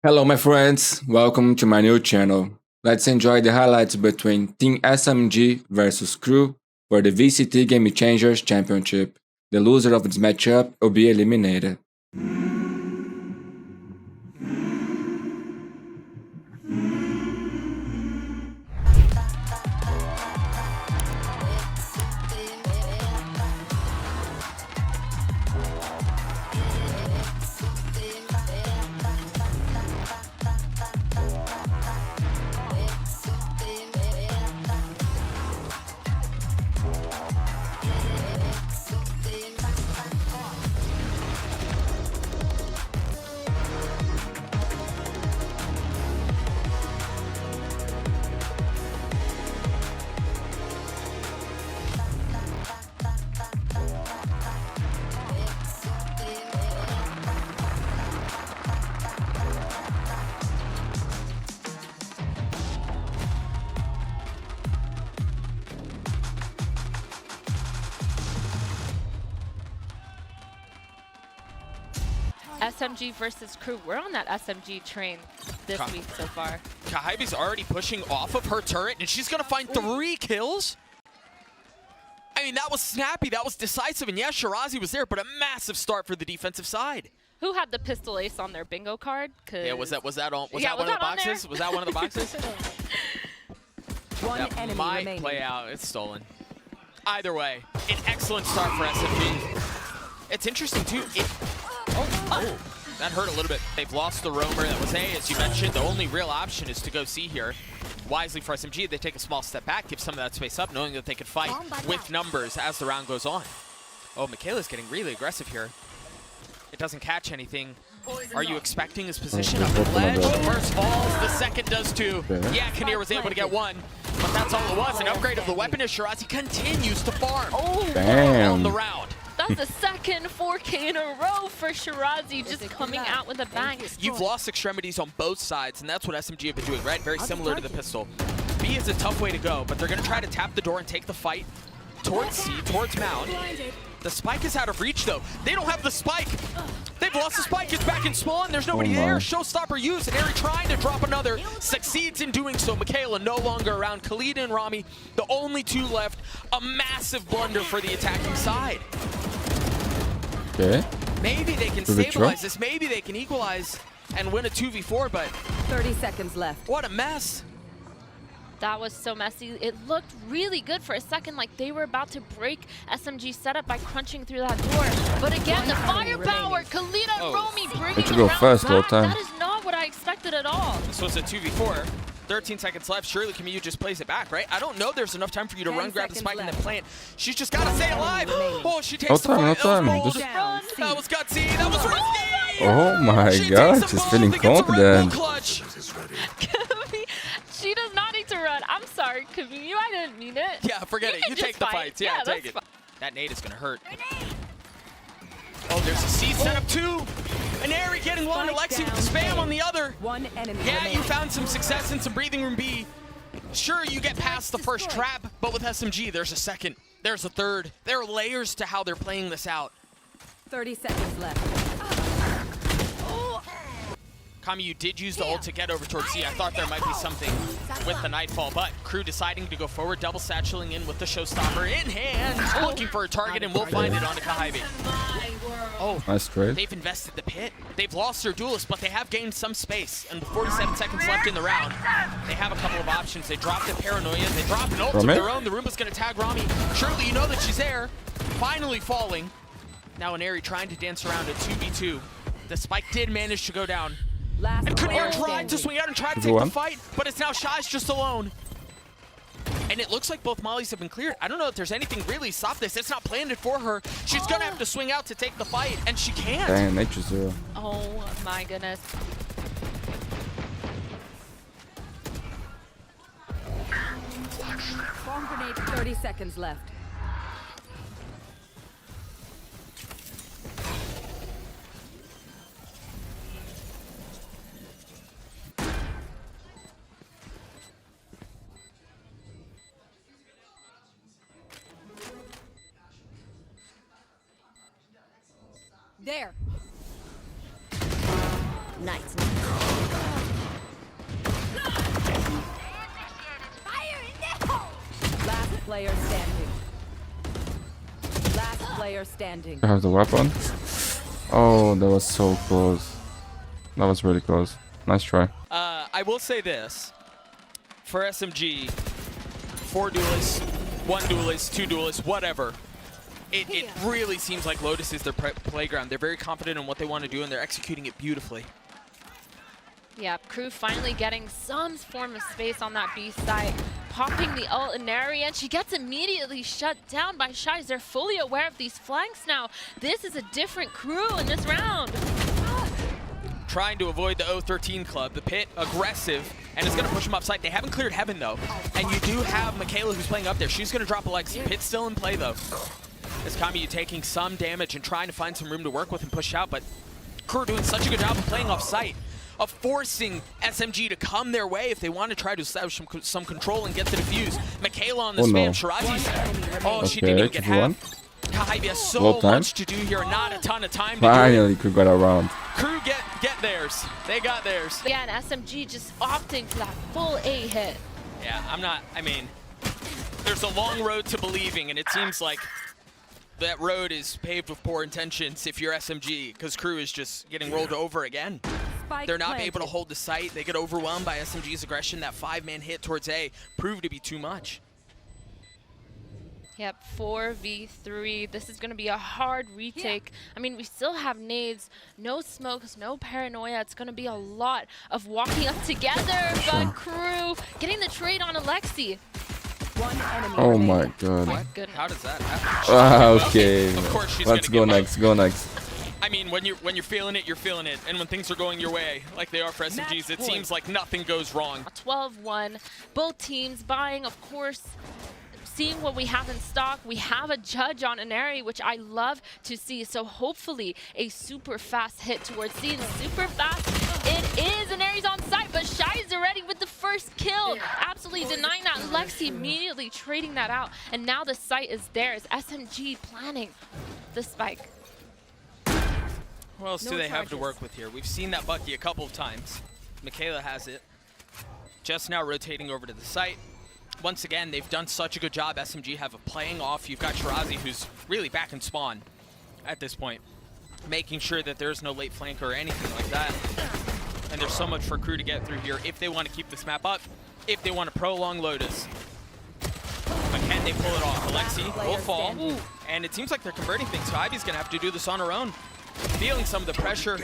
Hello my friends, welcome to my new channel. Let's enjoy the highlights between Team SMG versus KRÜ for the VCT Game Changers Championship. The loser of this matchup will be eliminated. SMG versus KRÜ. We're on that SMG train this week so far. Kohaibi's already pushing off of her turret, and she's going to find 3 kills? I mean, that was snappy. That was decisive. And yeah, Shirazi was there, but a massive start for the defensive side. Who had the pistol ace on their bingo card? Yeah, was that one of the boxes? Was that one of the boxes? One enemy might remaining. play out. It's stolen. Either way, an excellent start for SMG. It's interesting, too. Oh, that hurt a little bit. They've lost the roamer that was A, as you mentioned. The only real option is to go C here. Wisely for SMG, they take a small step back, give some of that space up, knowing that they could fight with numbers as the round goes on. Oh, Micaela's getting really aggressive here. It doesn't catch anything. Are you expecting his position up the ledge? The first falls, the second does too. Yeah, conir was able to get one, but that's all it was. An upgrade of the weapon as Shirazi continues to farm on the round. That's the second 4K in a row for Shirazi, just coming out with a bang. You've lost extremities on both sides, and that's what SMG have been doing, right? Very similar to the pistol. B is a tough way to go, but they're going to try to tap the door and take the fight towards C, towards Mound. The spike is out of reach, though. They don't have the spike. They've lost the spike. It's back in spawn. There's nobody there. Showstopper used. And enerii trying to drop another. Succeeds in doing so. Micaela no longer around. Kalita and Romi, the only 2 left. A massive blunder for the attacking side. Okay. Maybe they can stabilize this. Maybe they can equalize and win a 2v4, but 30 seconds left. what a mess. That was so messy. It looked really good for a second, like they were about to break SMG's setup by crunching through that door. But again, the firepower, Kalita and Romi bringing Let you the go round first, back. low time. That is not what I expected at all. This was a 2v4. 13 seconds left. Surely Kamiyu just plays it back, right? I don't know there's enough time for you to run, grab the spike, and then plant. She's just got to stay alive. Oh, she takes the fight. That was gutsy. That was risky. Oh my god, she's feeling confident. She does not need to run. I'm sorry, Kamiyu. I didn't mean it. Yeah, forget it. You take the fights. Yeah, take it. Fine. That nade is going to hurt. Oh, there's a C setup too. Enerii getting one. Alexy with the spam on the other. One enemy Yeah, remaining. you found some success in some breathing room B. Sure, you get past the first trap, but with SMG, there's a second. There's a third. There are layers to how they're playing this out. 30 seconds left. Kamiyu did use the ult to get over towards C. I thought there might be something with the Nightfall, but KRÜ deciding to go forward, double satcheling in with the Showstopper in hand, looking for a target, and we'll find it on Kohaibi. Oh, Nice trade. they've invested the pit. They've lost their duelist, but they have gained some space. And with 47 seconds left in the round, they have a couple of options. They drop the Paranoia, they drop an ult of their own. The Roomba's going to tag Romi. Surely you know that she's there. Finally falling. Now enerii trying to dance around a 2v2. The spike did manage to go down. And conir tried to swing out and try to take the fight, but it's now shyz just alone. And it looks like both mollies have been cleared. I don't know if there's anything really stop this. It's not planned for her. She's gonna have to swing out to take the fight, and she can't. Dang, nature 0. Oh my goodness. Bomb grenade. 30 seconds left. There. Nice. standing. I have the weapon. Oh, that was so close. That was really close. Nice try. I will say this. For SMG, 4 duelists, 1 duelist, 2 duelists, whatever. It really seems like Lotus is their playground. They're very confident in what they want to do, and they're executing it beautifully. Yeah, KRÜ finally getting some form of space on that B site. Popping the ult enerii, and she gets immediately shut down by shyz. They're fully aware of these flanks now. This is a different KRÜ in this round. Trying to avoid the 013 club. The pit aggressive, and it's going to push them upside. They haven't cleared heaven, though. And you do have micaela who's playing up there. She's going to drop Alexy. Pit's still in play, though. As Kamiyu taking some damage and trying to find some room to work with and push out, but KRÜ doing such a good job of playing off site, of forcing SMG to come their way if they want to try to establish some control and get the defuse. micaela on the spam. Shirazi's. Oh, she didn't even get half. Kohaibi has so much to do here, not a ton of time to Finally, KRÜ got around. KRÜ get theirs. They got theirs. Yeah, and SMG just opting for that full A hit. Yeah, I mean, there's a long road to believing, and it seems like that road is paved with poor intentions if you're SMG, because KRÜ is just getting rolled over again. They're not able to hold the site. They get overwhelmed by SMG's aggression. That 5-man hit towards A proved to be too much. Yep, 4v3. This is going to be a hard retake. I mean, we still have nades, no smokes, no paranoia. It's going to be a lot of walking up together, but KRÜ getting the trade on Alexy. One enemy Oh remaining. my god. My goodness. How does that happen? Okay. Of course she's Let's gonna go give next. Go next. I mean, when you're feeling it, you're feeling it. And when things are going your way, like they are for SMGs, it seems like nothing goes wrong. 12-1. Both teams buying, of course, seeing what we have in stock. We have a judge on enerii, which I love to see. So hopefully a super fast hit towards C. Super fast. It is. Enerii's on site, but shyz already with the first kill. Absolutely denying that. Alexy immediately trading that out. And now the site is theirs. SMG planning the spike. What else do they have to work with here? We've seen that Bucky a couple of times. micaela has it. Just now rotating over to the site. Once again, they've done such a good job, SMG have of playing off. You've got shirazi, who's really back in spawn at this point, making sure that there's no late flank or anything like that. And there's so much for KRÜ to get through here if they want to keep this map up, if they want to prolong Lotus. But can they pull it off? Alexy will fall, and it seems like they're converting things. So Ivy's going to have to do this on her own. Feeling some of the pressure,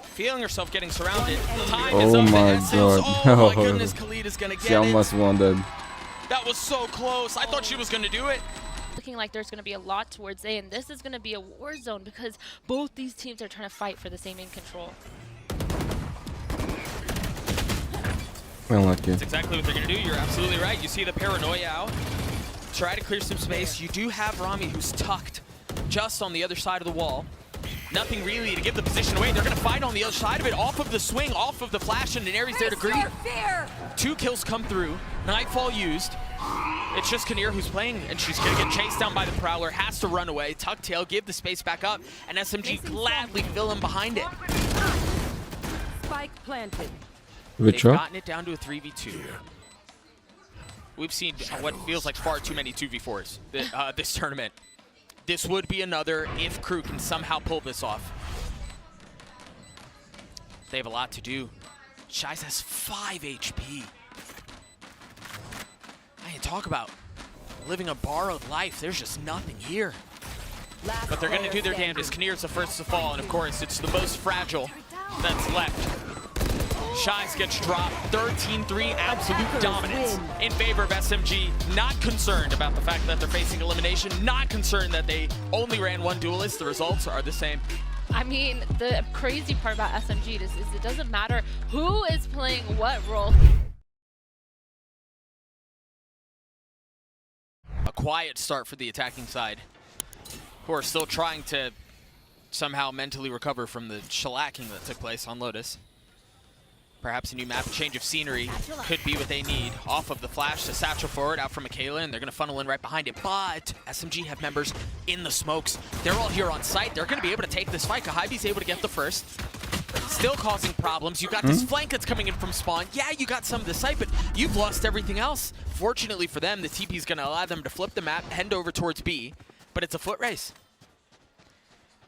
feeling herself getting surrounded. Time is Oh of the my essence. god. Oh my goodness, Kalita's going to get She almost won that. That was so close. I thought she was going to do it. Looking like there's going to be a lot towards A, and this is going to be a war zone because both these teams are trying to fight for the same in control. Unlucky. That's exactly what they're going to do. You're absolutely right. You see the paranoia out. Try to clear some space. You do have Romi, who's tucked just on the other side of the wall. Nothing really to give the position away. They're going to fight on the other side of it, off of the swing, off of the flash, and enerii's there to greet. 2 kills come through. Nightfall used. It's just conir who's playing, and she's going to get chased down by the Prowler. Has to run away. Tuck tail, give the space back up, and SMG gladly fill in behind it. Spike planted. They've gotten it down to a 3v2. We've seen what feels like far too many 2v4s this tournament. This would be another if KRÜ can somehow pull this off. They have a lot to do. shyz has 5 HP. I can talk about living a borrowed life. There's just nothing here. But they're going to do their damnedest. conir's the first to fall, and of course, it's the most fragile that's left. shyz gets dropped. 13-3, absolute dominance in favor of SMG. Not concerned about the fact that they're facing elimination. Not concerned that they only ran 1 duelist. The results are the same. I mean, the crazy part about SMG is it doesn't matter who is playing what role. A quiet start for the attacking side, who are still trying to somehow mentally recover from the shellacking that took place on Lotus. Perhaps a new map, a change of scenery could be what they need. Off of the flash to satchel forward, out from micaela, and they're going to funnel in right behind it. But SMG have members in the smokes. They're all here on site. They're going to be able to take this fight. Kohaibi's able to get the first. Still causing problems. You got this flank that's coming in from spawn. Yeah, you got some of the site, but you've lost everything else. Fortunately for them, the TP is going to allow them to flip the map, head over towards B. But it's a foot race.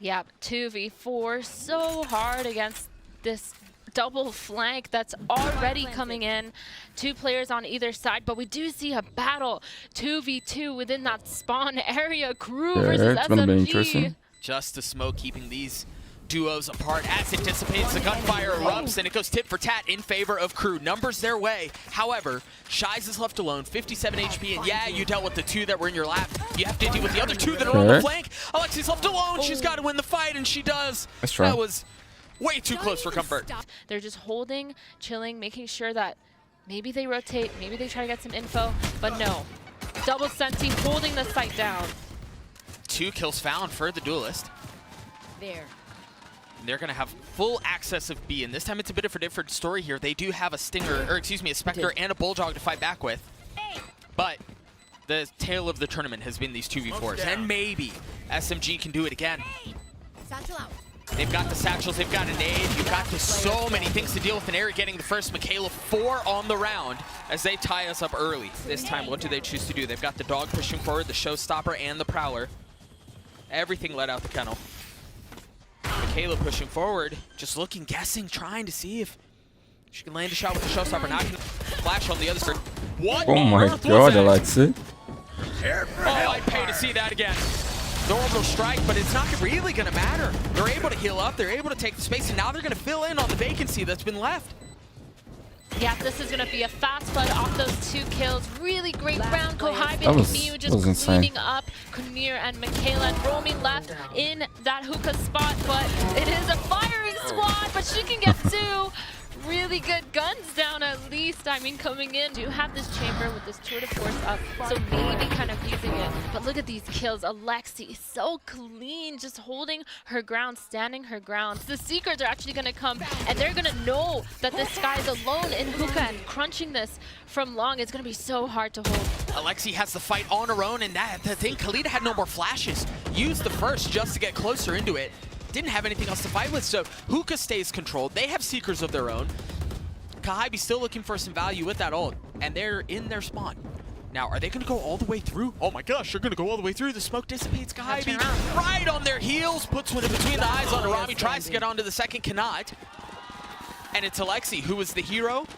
Yep, 2v4, so hard against this double flank that's already coming in. 2 players on either side, but we do see a battle. 2v2 within that spawn area. KRÜ versus it's gonna be SMG. interesting. Just the smoke keeping these duos apart. As it dissipates, the gunfire erupts, and it goes tit for tat in favor of KRÜ. Numbers their way. However, shyz is left alone, 57 HP, and yeah, you dealt with the 2 that were in your lap. You have to deal with the other 2 that are on the flank. Alexy's left alone. She's got to win the fight, and she does. That's right. That was way too close for comfort. They're just holding, chilling, making sure that maybe they rotate, maybe they try to get some info, but no. Double Senti holding the site down. 2 kills found for the duelist. There. They're going to have full access of B, and this time it's a bit of a different story here. They do have a Stinger, or excuse me, a Spectre and a Bulldog to fight back with. But the tale of the tournament has been these 2v4s, and maybe SMG can do it again. They've got the satchels, they've got a nade, you've got so many things to deal with. Enerii getting the first, micaela 4 on the round as they tie us up early. This time, what do they choose to do? They've got the dog pushing forward, the showstopper, and the prowler. Everything let out the kennel. micaela pushing forward, just looking, guessing, trying to see if she can land a shot with the showstopper. Not gonna flash on the other side. What? Oh my god, Alexy. Oh, I'd pay to see that again. The orbital strike, but it's not really going to matter. They're able to heal up, they're able to take the space, and now they're going to fill in on the vacancy that's been left. Yeah, this is going to be a fast flood off those 2 kills. Really great round. Kohaibi and Kamiyu just cleaning up Conir and micaela, and romi left in that hookah spot, but it is a firing squad, but she can get 2. Really good guns down at least. I mean, coming in, do have this chamber with this tour de force up, so maybe kind of using it. But look at these kills. Alexy, so clean, just holding her ground, standing her ground. The Seekers are actually going to come, and they're going to know that this guy is alone in hookah, and crunching this from long is going to be so hard to hold. Alexy has the fight on her own, and the thing, Kalita had no more flashes. Used the first just to get closer into it. Didn't have anything else to fight with, so hookah stays controlled. They have Seekers of their own. Kohaibi still looking for some value with that ult, and they're in their spawn. Now, are they going to go all the way through? Oh my gosh, they're going to go all the way through. The smoke dissipates. Kohaibi right on their heels, puts one in between the eyes on romi, tries to get onto the second, cannot. And it's Alexy, who is the hero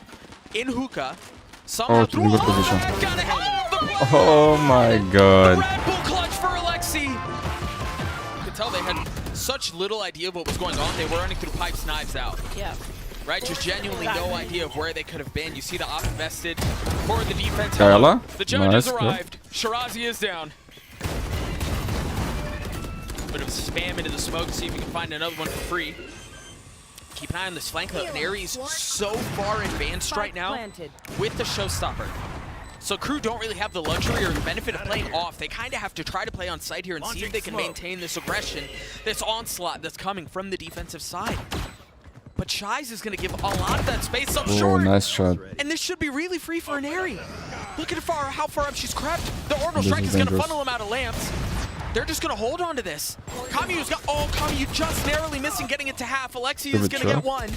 in hookah. Somehow through good position. Oh my god. The Red Bull clutch for Alexy. You could tell they had such little idea of what was going on. They were running through pipes, knives out. Yeah. Right, just genuinely no idea of where they could have been. You see the op invested for the defense. Micaela? The judge has Nice, arrived. Shirazi is down. Bit of spam into the smoke to see if we can find another one for free. Keep an eye on this flank though. Enerie's so far advanced right now with the showstopper. So KRÜ don't really have the luxury or the benefit of playing off. They kind of have to try to play on site here and see if they can maintain this aggression, this onslaught that's coming from the defensive side. But shyz is going to give a lot of that space up short. Nice shot. And this should be really free for Enerii. Look at how far up she's crept. The orbital strike is going to funnel them out of lamps. They're just going to hold on to this. Kamiyu's got, Kamiyu just narrowly missing getting it to half. Alexy is going to get 1.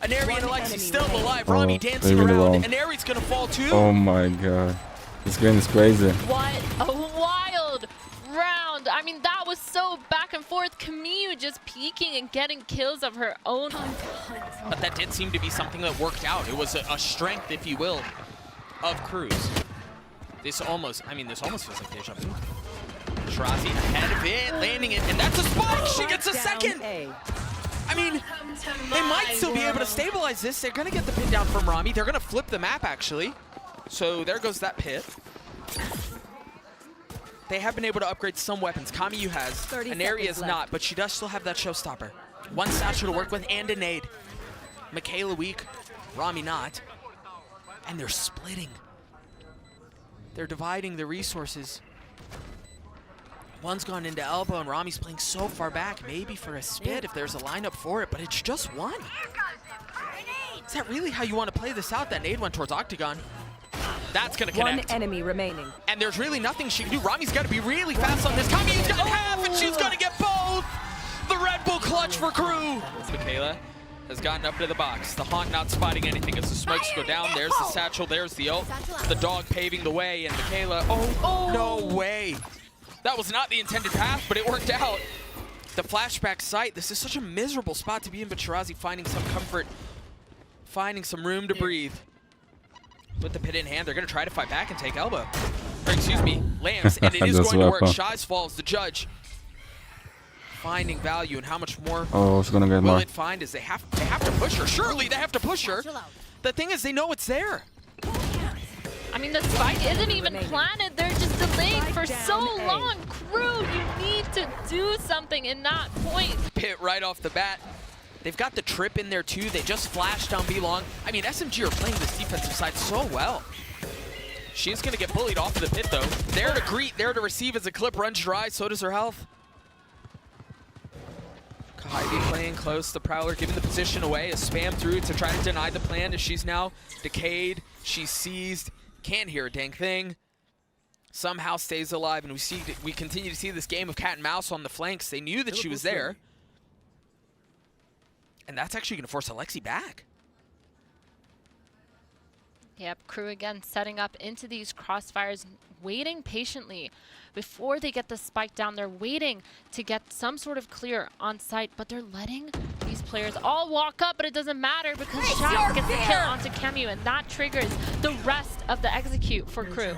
Enerii and Alexy still alive. Romi dancing around. Energi's going to fall too. Oh my god. This game is crazy. What a wild round. I mean, that was so back and forth. Kamiyu just peeking and getting kills of her own. But that did seem to be something that worked out. It was a strength, if you will, of KRÜ's. This almost feels like deja vu. shirazi ahead of it, landing it, and that's a spike! She gets a second! I mean, they might still be able to stabilize this. They're gonna get the pin down from romi. They're gonna flip the map, actually. So there goes that pit. They have been able to upgrade some weapons. Kamiyu has, enerii is not, but she does still have that showstopper. 1 satchel to work with and a nade. micaela weak, romi not. And they're splitting. They're dividing the resources. One's gone into elbow and romi's playing so far back, maybe for a spit if there's a lineup for it, but it's just 1. Is that really how you want to play this out? That nade went towards Octagon. That's going to connect. 1 enemy remaining. And there's really nothing she can do. Romi's got to be really fast on this. Kamiyu's got half, and she's going to get both. The Red Bull clutch for KRÜ. micaela has gotten up to the box. The Haunt not spotting anything as the smokes go down. There's the satchel, there's the ult. The dog paving the way, and micaela, no way. That was not the intended path, but it worked out. The flashback site, this is such a miserable spot to be in, but shirazi finding some comfort, finding some room to breathe. With the pit in hand, they're going to try to fight back and take elbow. Or excuse me, lands, and it is going to work. shyz falls, the judge. Finding value, and how much more Oh, she's gonna get will more. it find is they have to push her. Surely they have to push her. The thing is, they know it's there. I mean, the spike isn't even planted. They're just delayed for so long. KRÜ, you need to do something in that point. Pit right off the bat. They've got the trip in there too. They just flashed down B long. I mean, SMG are playing this defensive side so well. She's gonna get bullied off of the pit though. There to greet, there to receive as the clip runs dry. So does her health. Kohaibi playing close. The Prowler giving the position away. A spam through to try to deny the plan as she's now decayed. She's seized. Can't hear a dang thing. Somehow stays alive, and we continue to see this game of cat and mouse on the flanks. They knew that she was there. And that's actually going to force Alexy back. Yep, KRÜ again setting up into these crossfires, waiting patiently before they get the spike down. They're waiting to get some sort of clear on site, but they're letting these players all walk up, but it doesn't matter because shyz gets the kill onto Kamiyu, and that triggers the rest of the execute for KRÜ.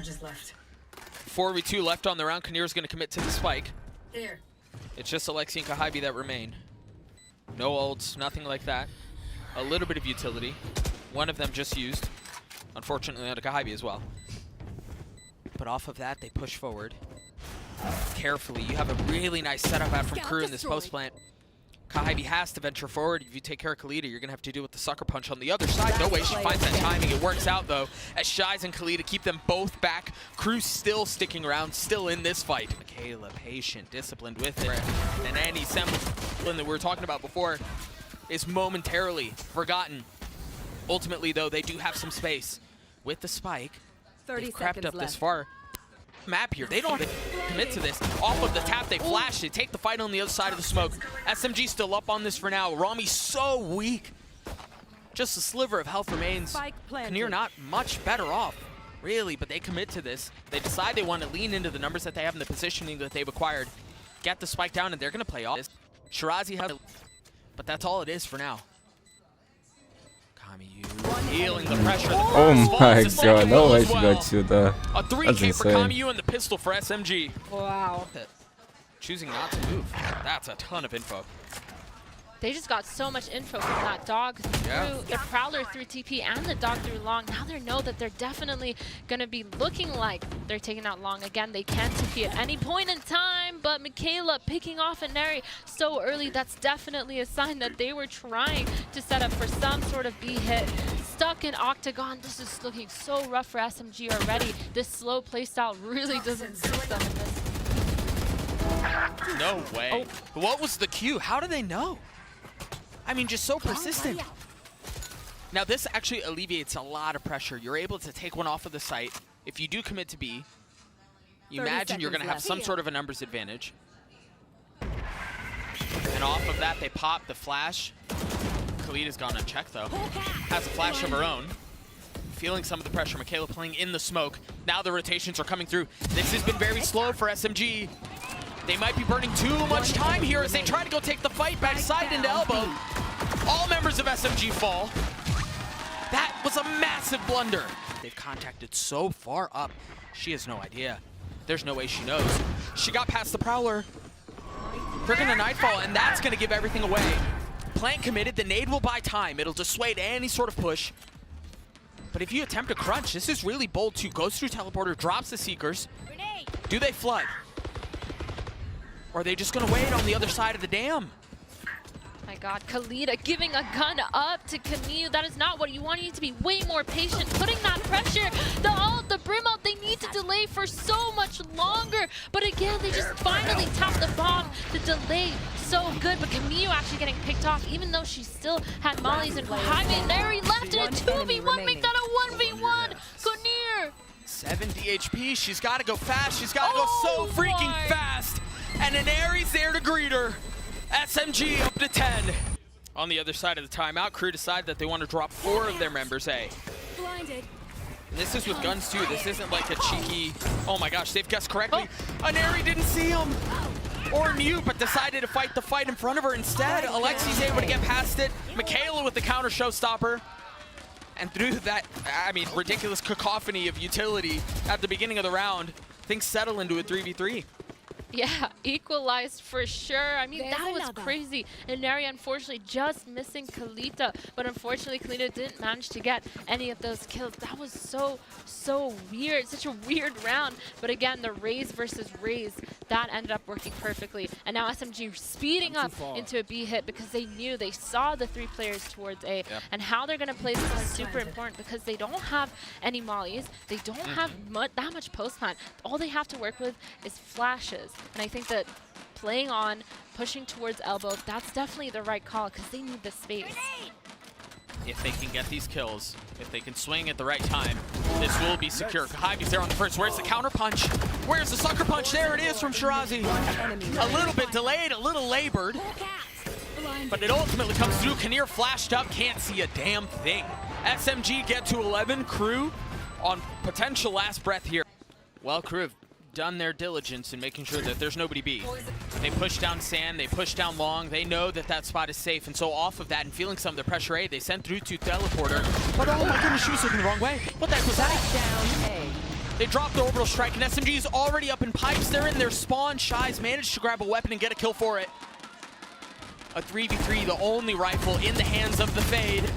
4v2 left on the round. Conir is going to commit to the spike. There. It's just Alexy and Kohaibi that remain. No ults, nothing like that. A little bit of utility. One of them just used. Unfortunately, on Kohaibi as well. But off of that, they push forward. Carefully. You have a really nice setup out from KRÜ in this post plant. Kohaibi has to venture forward. If you take care of Kalita, you're going to have to deal with the sucker punch on the other side. No way she finds that timing. It works out, though, as shyz and Kalita keep them both back. KRÜ still sticking around, still in this fight. Micaela, patient, disciplined with it. And any semblance that we were talking about before is momentarily forgotten. Ultimately, though, they do have some space. With the spike, they've crept up this far. Map here. They don't commit to this. Off of the tap, they flash. They take the fight on the other side of the smoke. SMG still up on this for now. Romi so weak. Just a sliver of health remains. Conir not much better off, really, but they commit to this. They decide they want to lean into the numbers that they have and the positioning that they've acquired. Get the spike down, and they're going to play off this. shirazi has, but that's all it is for now. Kamiyu healing the pressure. Oh my god, no way she got you there. A 3K for Kamiyu and the pistol for SMG. Wow. Choosing not to move. That's a ton of info. They just got so much info from that dog through the Prowler through TP and the dog through long. Now they know that they're definitely going to be looking like they're taking out long. Again, they can TP at any point in time, but Micaela picking off enerii so early, that's definitely a sign that they were trying to set up for some sort of B hit. Stuck in Octagon, this is looking so rough for SMG already. This slow playstyle really doesn't suit them in this. No way. Oh. What was the cue? How do they know? I mean, just so persistent. Now, this actually alleviates a lot of pressure. You're able to take one off of the site. If you do commit to B, you imagine you're going to have some sort of a numbers advantage. And off of that, they pop the flash. Kalita's gone unchecked, though. Has a flash of her own. Feeling some of the pressure. Micaela playing in the smoke. Now the rotations are coming through. This has been very slow for SMG. They might be burning too much time here as they try to go take the fight back side into elbow. All members of SMG fall. That was a massive blunder. They've contacted so far up. She has no idea. There's no way she knows. She got past the Prowler. They're gonna Nightfall, and that's gonna give everything away. Plant committed, the nade will buy time. It'll dissuade any sort of push. But if you attempt to crunch, this is really bold too. Goes through teleporter, drops the Seekers. Do they flood? Or are they just going to wait on the other side of the dam? My god, Kalita giving a gun up to Kamiyu. That is not what you want. You need to be way more patient, putting that pressure. The ult, the brim ult, they need to delay for so much longer. But again, they just finally tap the bomb. The delay, so good. But Kamiyu actually getting picked off, even though she still had mollies and Kohaibi and enerii left in a 2v1. Make that a 1v1. Conir. 70 HP. She's got to go fast. She's got to go so freaking fast. And enerii's there to greet her. SMG up to 10. On the other side of the timeout, KRÜ decide that they want to drop 4 of their members A. Blinded. This is with guns too. This isn't like a cheeky, oh my gosh, they've guessed correctly. enerii didn't see him. or knew, but decided to fight the fight in front of her instead. Alexy's able to get past it. Micaela with the counter showstopper. And through that, I mean, ridiculous cacophony of utility at the beginning of the round, things settle into a 3v3. Yeah, equalized for sure. I mean, There's that was another. crazy. Enerii, unfortunately, just missing Kalita. But unfortunately, Kalita didn't manage to get any of those kills. That was so weird. Such a weird round. But again, the Raze versus Raze, that ended up working perfectly. And now SMG speeding up into a B hit because they saw the 3 players towards A. Yep. And how they're going to play this is super important because they don't have any mollies. They don't have that much post-plant. All they have to work with is flashes. And I think that playing on, pushing towards elbow, that's definitely the right call because they need the space. If they can get these kills, if they can swing at the right time, this will be secure. Kohaibi's there on the first. Where's the counter punch? Where's the sucker punch? There it is from shirazi. A little bit delayed, a little labored, but it ultimately comes through. Conir flashed up, can't see a damn thing. SMG get to 11. KRÜ on potential last breath here. Well, KRÜ have done their diligence in making sure that there's nobody B. They push down sand, they push down long, they know that that spot is safe, and so off of that and feeling some of the pressure A, they send through to teleporter. But oh my goodness, she was looking the wrong way. What the heck was that? Down A. They dropped the orbital strike, and SMG is already up in pipes. They're in their spawn. shyz managed to grab a weapon and get a kill for it. A 3v3, the only rifle in the hands of the Fade.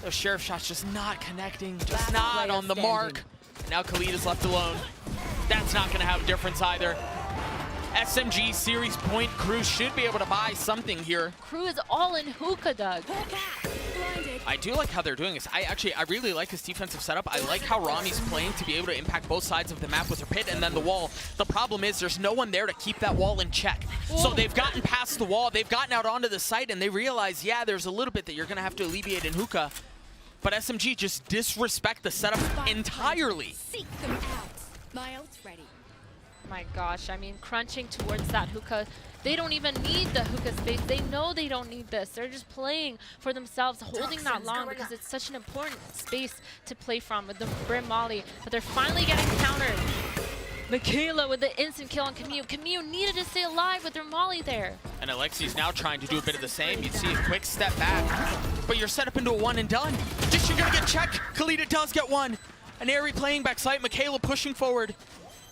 Those sheriff shots just not connecting, just not on the mark. And now Kalita's left alone. That's not going to have a difference either. SMG series point. KRÜ should be able to buy something here. KRÜ is all in hookah, Doug. I do like how they're doing this. I really like this defensive setup. I like how Romi's playing to be able to impact both sides of the map with her pit and then the wall. The problem is there's no one there to keep that wall in check. So they've gotten past the wall, they've gotten out onto the site, and they realize, yeah, there's a little bit that you're going to have to alleviate in hookah. But SMG just disrespect the setup entirely. Seek them out. My ult's ready. My gosh, I mean, crunching towards that hookah. They don't even need the hookah space. They know they don't need this. They're just playing for themselves, holding that long because it's such an important space to play from with the Brim Molly. But they're finally getting countered. Micaela with the instant kill on Kamiyu. Kamiyu needed to stay alive with their Molly there. And Alexy's now trying to do a bit of the same. You'd see a quick step back, but you're set up into a one and done. Just you're gonna get checked. Kalita does get one. Enerii playing backside, Micaela pushing forward.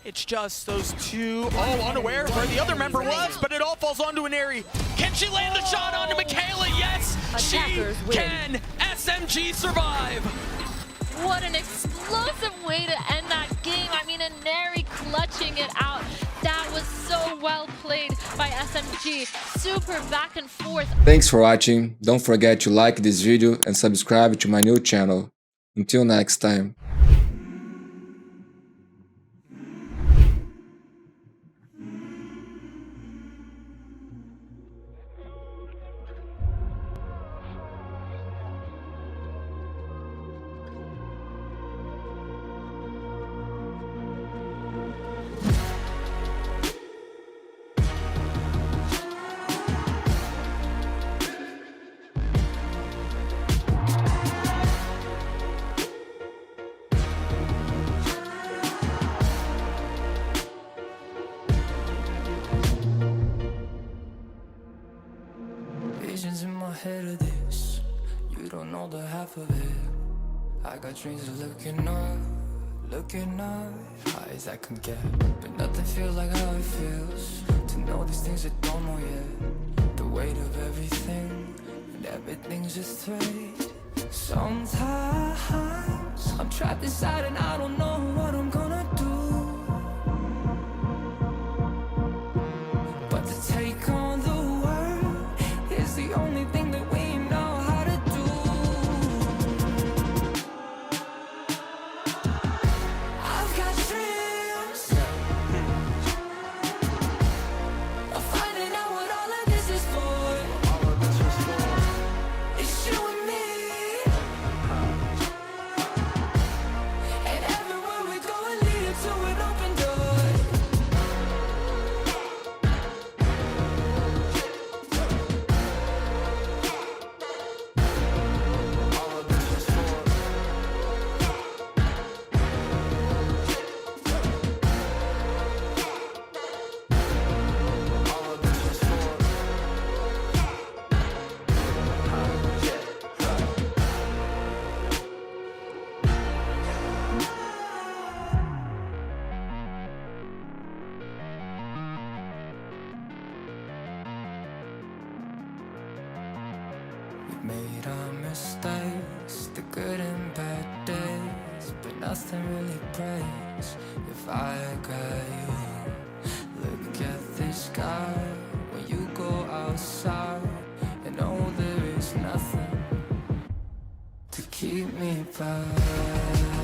It's just those two, unaware of where the other member was, but it all falls onto Enerii. Can she land the shot onto Micaela? Yes, she can. SMG survive. What an explosive way to end that game. I mean, Enerii clutching it out. That was so well played by SMG. Super back and forth. Thanks for watching. Don't forget to like this video and subscribe to my new channel. Until next time. Visions in my head of this, you don't know the half of it. I got dreams of looking up, high as I can get. But nothing feels like how it feels, to know these things I don't know yet. The weight of everything, and everything's just fate. Sometimes, I'm trapped inside and I don't know what I'm gonna do. But to take on the world is the only thing that we know how to do. I've got dreams of finding out what all of this is for. It's you and me, and everyone nothing really breaks if I got you. Look at the sky when you go outside, and know there is nothing to keep me back.